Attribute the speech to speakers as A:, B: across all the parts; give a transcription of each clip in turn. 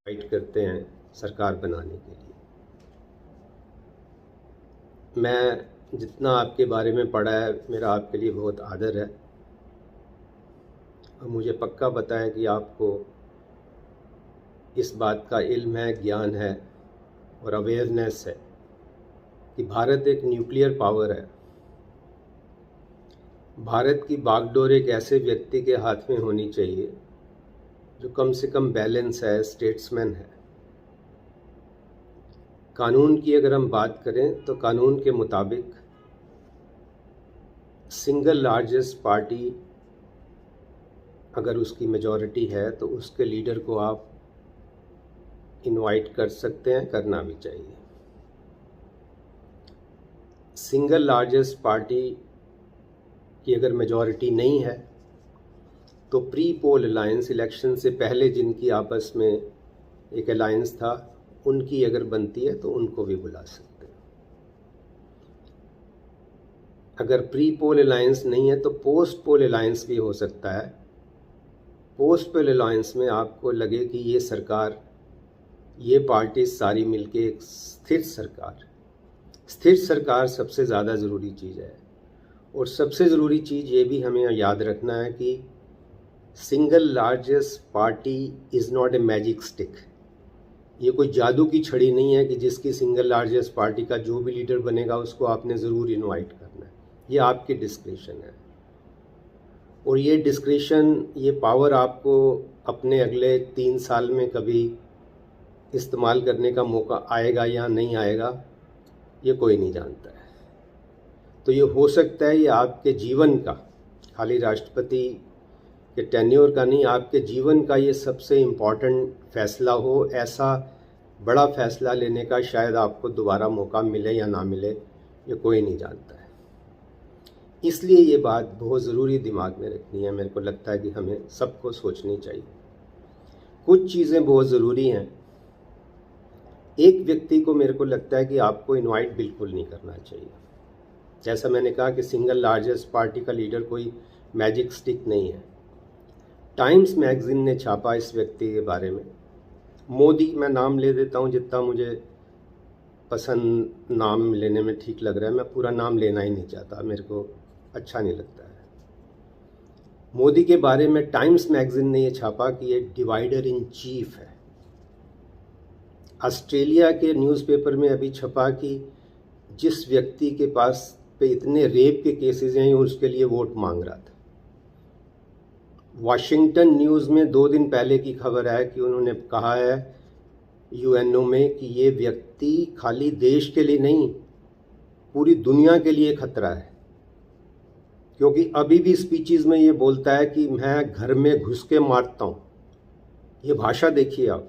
A: Fight करते हैं सरकार बनाने के लिए। मैं जितना आपके बारे में पढ़ा है, मेरा आपके लिए बहुत आदर है और मुझे पक्का पता है कि आपको इस बात का इल्म है, ज्ञान है और अवेयरनेस है कि भारत एक न्यूक्लियर पावर है। भारत की बागडोर एक ऐसे व्यक्ति के हाथ में होनी चाहिए जो कम से कम बैलेंस है, स्टेट्समैन है। कानून की अगर हम बात करें तो कानून के मुताबिक सिंगल लार्जेस्ट पार्टी अगर उसकी मेजॉरिटी है तो उसके लीडर को आप इनवाइट कर सकते हैं, करना भी चाहिए। सिंगल लार्जेस्ट पार्टी की अगर मेजॉरिटी नहीं है तो प्री पोल अलायंस, इलेक्शन से पहले जिनकी आपस में एक अलायंस था, उनकी अगर बनती है तो उनको भी बुला सकते हैं। अगर प्री पोल अलायंस नहीं है तो पोस्ट पोल अलायंस भी हो सकता है। पोस्ट पोल अलायंस में आपको लगे कि ये सरकार, ये पार्टी सारी मिलके एक स्थिर सरकार सबसे ज़्यादा ज़रूरी चीज़ है। और सबसे ज़रूरी चीज़ ये भी हमें याद रखना है कि single largest party is not a magic stick. ये कोई जादू की छड़ी नहीं है कि जिसकी सिंगल लार्जेस्ट पार्टी का जो भी लीडर बनेगा उसको आपने ज़रूर इनवाइट करना है। ये आपकी डिस्क्रिशन है और ये डिस्क्रिशन, ये पावर आपको अपने अगले 3 साल में कभी इस्तेमाल करने का मौका आएगा या नहीं आएगा, ये कोई नहीं जानता है। तो ये हो सकता है ये आपके जीवन का, खाली राष्ट्रपति के टेन्योर का नहीं, आपके जीवन का ये सबसे इम्पॉर्टेंट फैसला हो। ऐसा बड़ा फैसला लेने का शायद आपको दोबारा मौका मिले या ना मिले, ये कोई नहीं जानता है। इसलिए ये बात बहुत ज़रूरी दिमाग में रखनी है। मेरे को लगता है कि हमें सबको सोचनी चाहिए। कुछ चीज़ें बहुत ज़रूरी हैं। एक व्यक्ति को मेरे को लगता है कि आपको इनवाइट बिल्कुल नहीं करना चाहिए। जैसा मैंने कहा कि सिंगल लार्जेस्ट पार्टी का लीडर कोई मैजिक स्टिक नहीं है। टाइम्स मैगज़ीन ने छापा इस व्यक्ति के बारे में। मोदी, मैं नाम ले देता हूँ जितना मुझे पसंद नाम लेने में ठीक लग रहा है। मैं पूरा नाम लेना ही नहीं चाहता, मेरे को अच्छा नहीं लगता है। मोदी के बारे में टाइम्स मैगज़ीन ने ये छापा कि ये डिवाइडर इन चीफ है। ऑस्ट्रेलिया के न्यूज़पेपर में अभी छपा कि जिस व्यक्ति के पास पे इतने रेप के केसेस हैं, उसके लिए वोट मांग रहा था। वाशिंगटन न्यूज़ में 2 दिन पहले की खबर है कि उन्होंने कहा है यूएनओ में कि ये व्यक्ति खाली देश के लिए नहीं, पूरी दुनिया के लिए खतरा है। क्योंकि अभी भी स्पीचेस में ये बोलता है कि मैं घर में घुस के मारता हूँ। ये भाषा देखिए आप,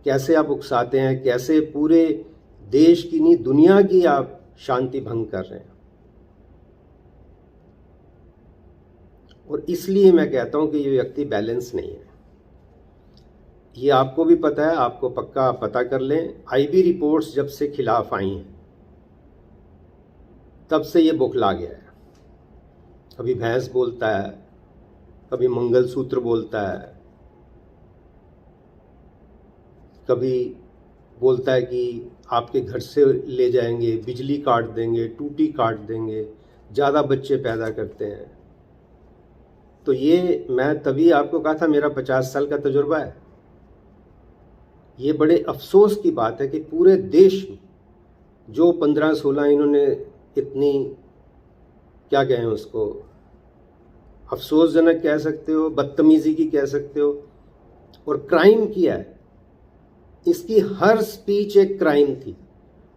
A: कैसे आप उकसाते हैं, कैसे पूरे देश की नहीं दुनिया की आप शांति भंग कर रहे हैं। और इसलिए मैं कहता हूं कि ये व्यक्ति बैलेंस नहीं है। ये आपको भी पता है, आपको पक्का पता कर लें। आईबी रिपोर्ट्स जब से खिलाफ आई हैं तब से ये बौखला गया है। कभी भैंस बोलता है, कभी मंगलसूत्र बोलता है, कभी बोलता है कि आपके घर से ले जाएंगे, बिजली काट देंगे, टूटी काट देंगे, ज़्यादा बच्चे पैदा करते हैं। तो ये मैं तभी आपको कहा था मेरा 50 साल का तजुर्बा है। ये बड़े अफसोस की बात है कि पूरे देश में जो 15-16 इन्होंने इतनी, क्या कहें उसको, अफसोसजनक कह सकते हो, बदतमीज़ी की कह सकते हो, और क्राइम किया है। इसकी हर स्पीच एक क्राइम थी।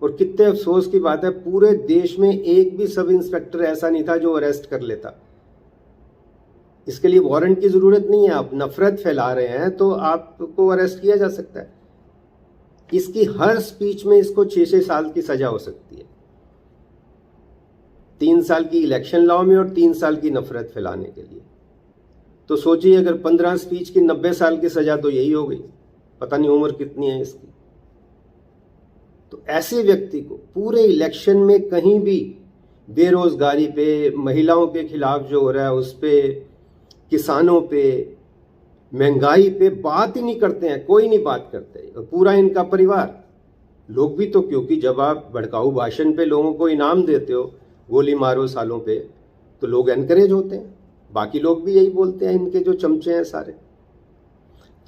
A: और कितने अफसोस की बात है, पूरे देश में एक भी सब इंस्पेक्टर ऐसा नहीं था जो अरेस्ट कर लेता। इसके लिए वारंट की ज़रूरत नहीं है। आप नफरत फैला रहे हैं तो आपको अरेस्ट किया जा सकता है। इसकी हर स्पीच में इसको 6-6 साल की सज़ा हो सकती है। 3 साल की इलेक्शन लॉ में और 3 साल की नफरत फैलाने के लिए। तो सोचिए अगर 15 स्पीच की 90 साल की सज़ा, तो यही हो गई। पता नहीं उम्र कितनी है इसकी। तो ऐसे व्यक्ति को पूरे इलेक्शन में कहीं भी बेरोजगारी पे, महिलाओं के खिलाफ जो हो रहा है उस पे, किसानों पे, महंगाई पे बात ही नहीं करते हैं, कोई नहीं बात करते। और पूरा इनका परिवार, लोग भी तो, क्योंकि जब आप भड़काऊ भाषण पे लोगों को इनाम देते हो, गोली मारो सालों पे, तो लोग एनकरेज होते हैं। बाकी लोग भी यही बोलते हैं, इनके जो चमचे हैं सारे।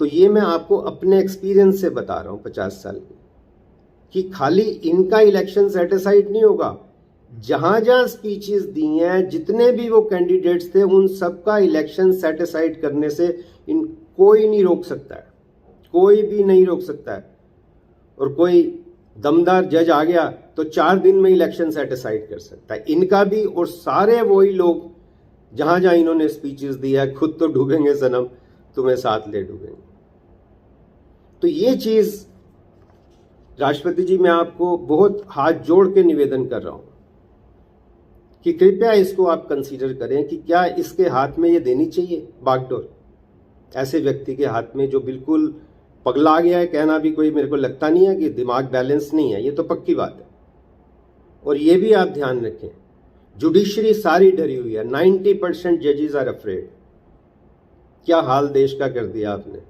A: तो ये मैं आपको अपने एक्सपीरियंस से बता रहा हूँ 50 साल के, कि खाली इनका इलेक्शन सेटिस्फाइड नहीं होगा। जहां जहां स्पीचेस दी हैं, जितने भी वो कैंडिडेट्स थे, उन सबका इलेक्शन सेटिस्फाइड करने से इन कोई नहीं रोक सकता है, कोई भी नहीं रोक सकता है। और कोई दमदार जज आ गया तो 4 दिन में इलेक्शन सेटिस्फाइड कर सकता है, इनका भी। और सारे वही लोग जहां जहां इन्होंने स्पीचेस दी है, खुद तो डूबेंगे सनम, तुम्हें साथ ले डूबेंगे। तो ये चीज राष्ट्रपति जी, मैं आपको बहुत हाथ जोड़ के निवेदन कर रहा हूं कि कृपया इसको आप कंसीडर करें कि क्या इसके हाथ में ये देनी चाहिए बागडोर, ऐसे व्यक्ति के हाथ में जो बिल्कुल पगला गया है। कहना भी कोई, मेरे को लगता नहीं है कि दिमाग बैलेंस नहीं है, ये तो पक्की बात है। और ये भी आप ध्यान रखें, जुडिशरी सारी डरी हुई है, 90% जजेस आर अफ्रेड। क्या हाल देश का कर दिया आपने,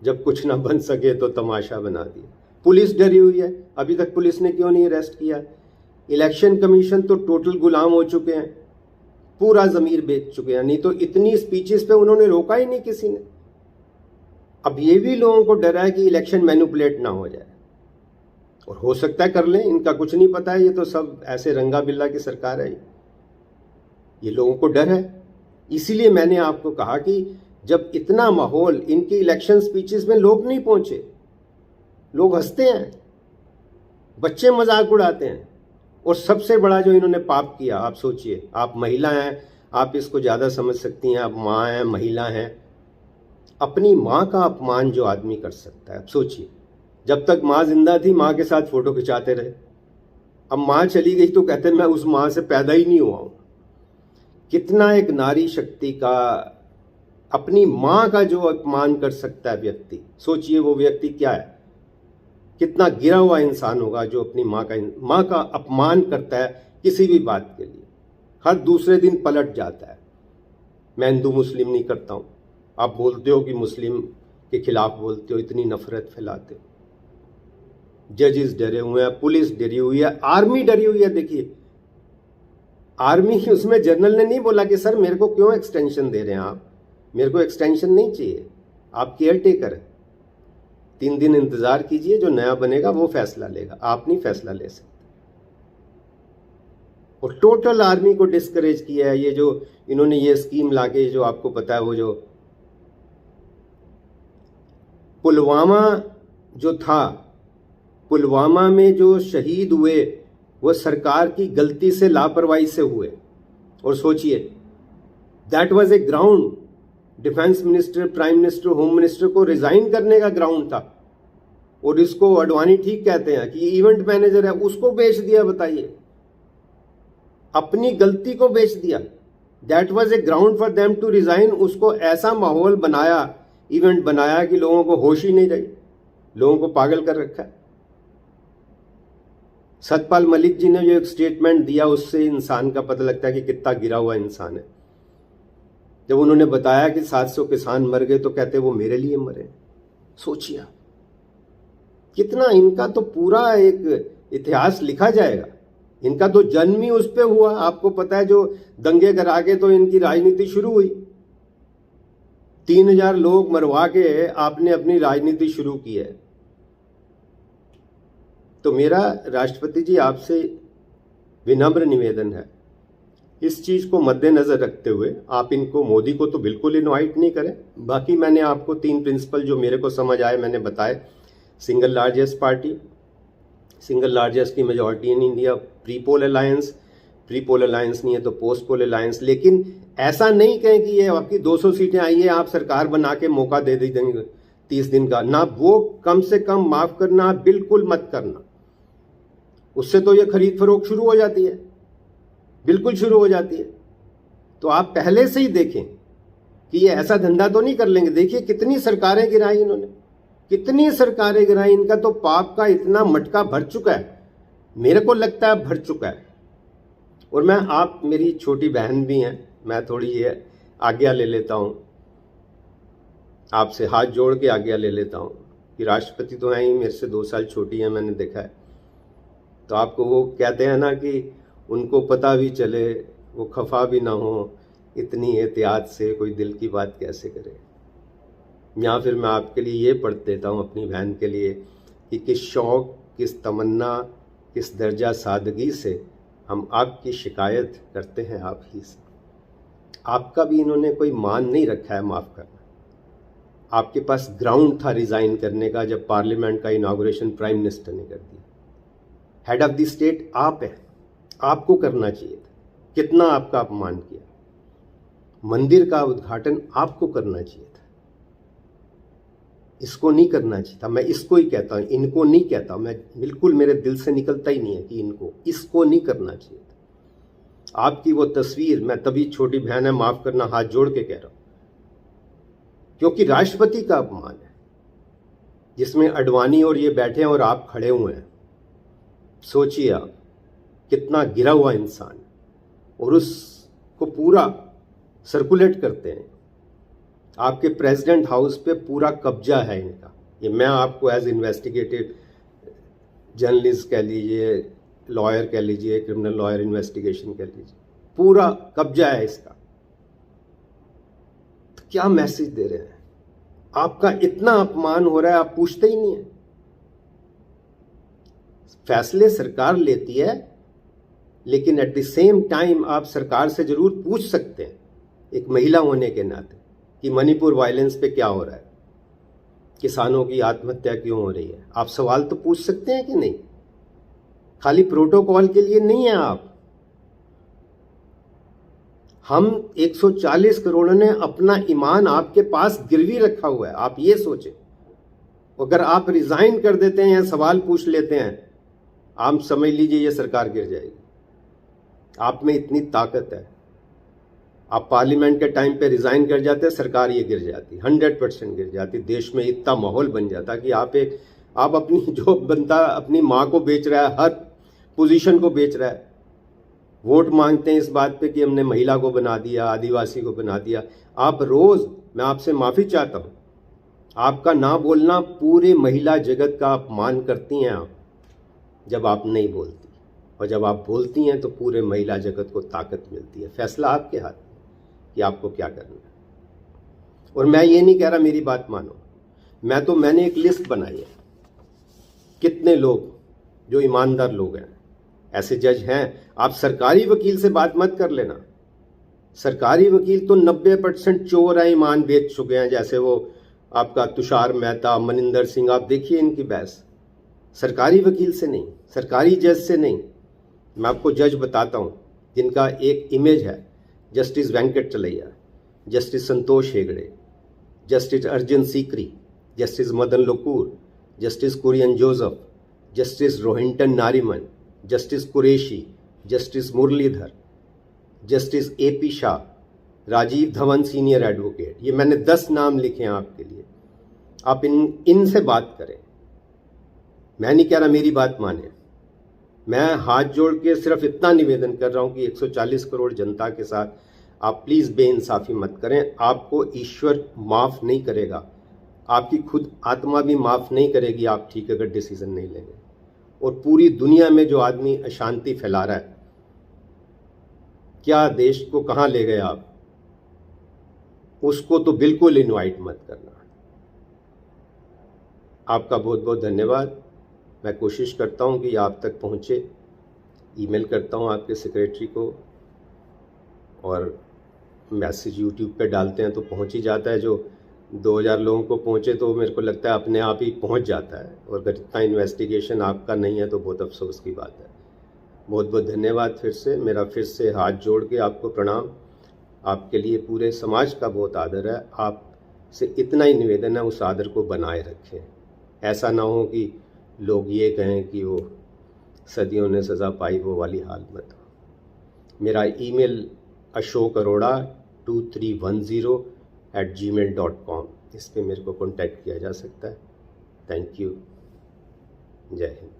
A: जब कुछ ना बन सके तो तमाशा बना दिया। पुलिस डरी हुई है, अभी तक पुलिस ने क्यों नहीं अरेस्ट किया। इलेक्शन कमीशन तो टोटल गुलाम हो चुके हैं, पूरा जमीर बेच चुके हैं। नहीं तो इतनी स्पीचेस पे उन्होंने रोका ही नहीं किसी ने। अब ये भी लोगों को डर है कि इलेक्शन मैनिपुलेट ना हो जाए, और हो सकता है कर लें, इनका कुछ नहीं पता है। ये तो सब ऐसे रंगा बिल्ला की सरकार है, ये लोगों को डर है। इसीलिए मैंने आपको कहा कि जब इतना माहौल, इनकी इलेक्शन स्पीचेस में लोग नहीं पहुंचे, लोग हंसते हैं, बच्चे मजाक उड़ाते हैं। और सबसे बड़ा जो इन्होंने पाप किया, आप सोचिए, आप महिला हैं, आप इसको ज़्यादा समझ सकती हैं, आप माँ हैं, महिला हैं। अपनी माँ का अपमान जो आदमी कर सकता है, आप सोचिए, जब तक माँ जिंदा थी माँ के साथ फोटो खिंचाते रहे, अब माँ चली गई तो कहते हैं मैं उस माँ से पैदा ही नहीं हुआ हूँ। कितना एक नारी शक्ति का, अपनी माँ का जो अपमान कर सकता है व्यक्ति, सोचिए वो व्यक्ति क्या है, कितना गिरा हुआ इंसान होगा जो अपनी माँ का अपमान करता है किसी भी बात के लिए। हर दूसरे दिन पलट जाता है, मैं हिंदू मुस्लिम नहीं करता हूँ। आप बोलते हो कि मुस्लिम के खिलाफ बोलते हो, इतनी नफरत फैलाते हो। जजेस डरे हुए हैं, पुलिस डरी हुई है, आर्मी डरी हुई है। देखिए आर्मी, उसमें जनरल ने नहीं बोला कि सर मेरे को क्यों एक्सटेंशन दे रहे हैं आप, मेरे को एक्सटेंशन नहीं चाहिए, आप केयर टेकर है, 3 दिन इंतजार कीजिए, जो नया बनेगा वो फैसला लेगा, आप नहीं फैसला ले सकते। और टोटल आर्मी को डिस्करेज किया है। ये जो इन्होंने ये स्कीम लाके, जो आपको पता है, वो जो पुलवामा जो था, पुलवामा में जो शहीद हुए वो सरकार की गलती से, लापरवाही से हुए। और सोचिए, that was a ground, defence minister, prime minister, home minister को रिजाइन करने का ग्राउंड था। और इसको अडवाणी ठीक कहते हैं कि इवेंट मैनेजर है, उसको बेच दिया। बताइए, अपनी गलती को बेच दिया। That was a ground for them to resign. उसको ऐसा माहौल बनाया, इवेंट बनाया कि लोगों को होश ही नहीं रही, लोगों को पागल कर रखा है। सतपाल मलिक जी ने जो एक स्टेटमेंट दिया, उससे इंसान का पता लगता है कि कितना गिरा हुआ इंसान है। जब उन्होंने बताया कि 700 किसान मर गए तो कहते वो मेरे लिए मरे। सोचिए कितना, इनका तो पूरा एक इतिहास लिखा जाएगा। इनका तो जन्म ही उस पे हुआ। आपको पता है, जो दंगे करा के तो इनकी राजनीति शुरू हुई। 3000 लोग मरवा के आपने अपनी राजनीति शुरू की है। तो मेरा राष्ट्रपति जी आपसे विनम्र निवेदन है, इस चीज को मद्देनजर रखते हुए आप इनको, मोदी को तो बिल्कुल इनवाइट नहीं करें। बाकी मैंने आपको 3 प्रिंसिपल जो मेरे को समझ आए मैंने बताए। Single largest party, single largest की majority in India, pre poll alliance, pre poll alliance नहीं है तो पोस्ट पोल अलायंस। लेकिन ऐसा नहीं कहें कि ये आपकी 200 सीटें आई है, आप सरकार बना के मौका दे देंगे 30 दिन का ना। वो कम से कम माफ करना, बिल्कुल मत करना। उससे तो ये खरीद फरोख्त शुरू हो जाती है, बिल्कुल शुरू हो जाती है। तो आप पहले से ही देखें कि ये ऐसा धंधा तो नहीं कर लेंगे। देखिए कितनी सरकारें गिराई इन्होंने, कितनी सरकारें गिराई। इनका तो पाप का इतना मटका भर चुका है, मेरे को लगता है भर चुका है। और मैं, आप मेरी छोटी बहन भी हैं, मैं थोड़ी ये आज्ञा ले लेता हूं। आपसे हाथ जोड़ के आज्ञा ले लेता हूँ कि राष्ट्रपति तो हैं ही, मेरे से 2 साल छोटी हैं, मैंने देखा है। तो आपको वो कहते हैं ना कि उनको पता भी चले, वो खफा भी ना हो, इतनी एहतियात से कोई दिल की बात कैसे करे। या फिर मैं आपके लिए ये पढ़ देता हूँ अपनी बहन के लिए कि किस शौक़, किस तमन्ना, किस दर्जा सादगी से हम आपकी शिकायत करते हैं आप ही से। आपका भी इन्होंने कोई मान नहीं रखा है, माफ़ करना। आपके पास ग्राउंड था रिज़ाइन करने का जब पार्लियामेंट का इनाग्रेशन प्राइम मिनिस्टर ने कर दिया। हेड ऑफ द स्टेट आप है, आपको करना चाहिए था। कितना आपका अपमान किया। मंदिर का उद्घाटन आपको करना चाहिए था, इसको नहीं करना चाहिए था। मैं इसको ही कहता हूँ, इनको नहीं कहता। मैं बिल्कुल, मेरे दिल से निकलता ही नहीं है कि इनको, इसको नहीं करना चाहिए था। आपकी वो तस्वीर, मैं तभी, छोटी बहन है, माफ़ करना, हाथ जोड़ के कह रहा हूँ, क्योंकि राष्ट्रपति का अपमान है जिसमें अडवाणी और ये बैठे हैं और आप खड़े हुए हैं। सोचिए आप, कितना गिरा हुआ इंसान, और उसको पूरा सर्कुलेट करते हैं। आपके प्रेसिडेंट हाउस पे पूरा कब्जा है इनका। ये मैं आपको एज इन्वेस्टिगेटिव जर्नलिस्ट कह लीजिए, लॉयर कह लीजिए, क्रिमिनल लॉयर इन्वेस्टिगेशन कह लीजिए, पूरा कब्जा है इसका। तो क्या मैसेज दे रहे हैं? आपका इतना अपमान हो रहा है, आप पूछते ही नहीं है। फैसले सरकार लेती है, लेकिन एट द सेम टाइम आप सरकार से जरूर पूछ सकते हैं एक महिला होने के नाते कि मणिपुर वायलेंस पे क्या हो रहा है, किसानों की आत्महत्या क्यों हो रही है। आप सवाल तो पूछ सकते हैं कि नहीं? खाली प्रोटोकॉल के लिए नहीं है आप। हम 140 करोड़ ने अपना ईमान आपके पास गिरवी रखा हुआ है। आप ये सोचें, अगर आप रिजाइन कर देते हैं या सवाल पूछ लेते हैं, आप समझ लीजिए ये सरकार गिर जाएगी। आप में इतनी ताकत है, आप पार्लियामेंट के टाइम पे रिजाइन कर जाते, सरकार ये गिर जाती, 100% गिर जाती। देश में इतना माहौल बन जाता कि आप अपनी, जो बंदा अपनी माँ को बेच रहा है, हर पोजीशन को बेच रहा है, वोट मांगते हैं इस बात पे कि हमने महिला को बना दिया, आदिवासी को बना दिया। आप रोज, मैं आपसे माफी चाहता हूं, आपका ना बोलना पूरे महिला जगत का अपमान करती हैं आप जब आप नहीं बोलती, और जब आप बोलती हैं तो पूरे महिला जगत को ताकत मिलती है। फैसला आपके हाथ में कि आपको क्या करना है। और मैं ये नहीं कह रहा मेरी बात मानो, मैंने एक लिस्ट बनाई है, कितने लोग जो ईमानदार लोग हैं, ऐसे जज हैं। आप सरकारी वकील से बात मत कर लेना। सरकारी वकील तो 90% चोर है, ईमान बेच चुके हैं, जैसे वो आपका तुषार मेहता, मनिंदर सिंह, आप देखिए इनकी बहस। सरकारी वकील से नहीं, सरकारी जज से नहीं। मैं आपको जज बताता हूँ जिनका एक इमेज है, justice Venkatachaliah, justice Santosh Hegde, justice Arjan Sikri, justice Madan Lokur, justice Kurian Joseph, justice Rohinton Nariman, justice Qureshi, justice Muralidhar, justice AP Shah, Rajeev Dhavan senior advocate. ये मैंने 10 नाम लिखे हैं आपके लिए। आप इनसे बात करें। मैं नहीं कह रहा मेरी बात माने, मैं हाथ जोड़ के सिर्फ इतना निवेदन कर रहा हूं कि 140 करोड़ जनता के साथ आप प्लीज़ बेइंसाफ़ी मत करें। आपको ईश्वर माफ़ नहीं करेगा, आपकी खुद आत्मा भी माफ़ नहीं करेगी आप ठीक अगर डिसीजन नहीं लेंगे। और पूरी दुनिया में जो आदमी अशांति फैला रहा है, क्या देश को कहाँ ले गए आप, उसको तो बिल्कुल इनवाइट मत करना। आपका बहुत बहुत धन्यवाद। मैं कोशिश करता हूँ कि आप तक पहुँचे। ईमेल करता हूँ आपके सेक्रेटरी को, और मैसेज यूट्यूब पे डालते हैं तो पहुँच ही जाता है। जो 2000 लोगों को पहुँचे तो मेरे को लगता है अपने आप ही पहुँच जाता है। और अगर इतना इन्वेस्टिगेशन आपका नहीं है तो बहुत अफसोस की बात है। बहुत बहुत धन्यवाद फिर से। मेरा फिर से हाथ जोड़ के आपको प्रणाम। आपके लिए पूरे समाज का बहुत आदर है। आपसे इतना ही निवेदन है, उस आदर को बनाए रखें। ऐसा ना हो कि लोग ये कहें कि वो सदियों ने सज़ा पाई, वो वाली हाल मत हो। मेरा ईमेल ashok.arora2310@gmail.com, इस पे मेरे को कॉन्टैक्ट किया जा सकता है। Thank you. जय हिंद।